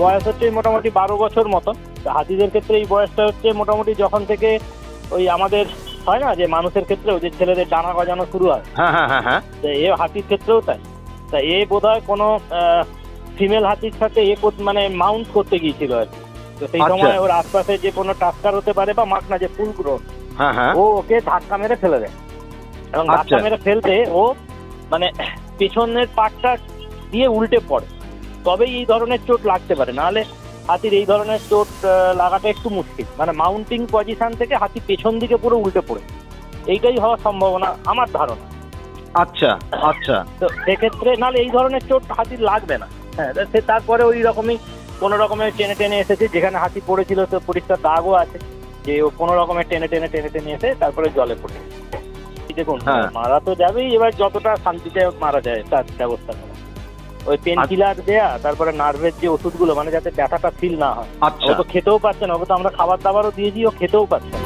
বয়স হচ্ছে মোটামুটি 12 বছর মতন। হাতিদের ক্ষেত্রে এই বয়সটা হচ্ছে মোটামুটি যখন থেকে ওই আমাদের হয় না যে মানুষের ক্ষেত্রেও যে ছেলেদের ডানা গজানো শুরু হয়, এ হাতির ক্ষেত্রেও তাই। তা এ বোধহয় কোনো ফিমেল হাতির সাথে মানে মাউন্ট করতে গিয়েছিল আর কি। তো সেই সময় ওর আশপাশে যে কোনো টাস্কার হতে পারে বা মাখনা যে ফুল গ্রোন, ও ওকে ধাক্কা মেরে ফেলে দেয়। এবং ধাক্কা মেরে ফেলতে ও মানে পেছনের পাটটা দিয়ে উল্টে পড়ে, তবেই এই ধরনের চোট লাগতে পারে। নাহলে হাতির এই ধরনের চোট লাগাটা একটু মুশকিল। মানে মাউন্টিং পজিশন থেকে হাতি পেছন দিকে পুরো উল্টে পড়ে, এইটাই হওয়ার সম্ভাবনা আমার ধারণা। আচ্ছা আচ্ছা। তো সেক্ষেত্রে নাহলে এই ধরনের চোট হাতির লাগবে না। হ্যাঁ, সে তারপরে ওই রকমই কোনো রকমের টেনে টেনে এসেছে, যেখানে হাতি পড়েছিল তো পরিষ্কার দাগও আছে যে ও কোনো রকমের টেনে টেনে টেনে টেনে এসে তারপরে জলে পড়ে। দেখুন, মারা তো যাবেই, এবার যতটা শান্তিতে মারা যায় তার ব্যবস্থা করা। ওই পেন কিলার দেয়া, তারপরে নার্ভের যে ওষুধগুলো, মানে যাতে ব্যথাটা ফিল না হয়। ও তো খেতেও পারছে না, ওকে তো আমরা খাবার দাবারও দিয়েছি, ও খেতেও পারছে না।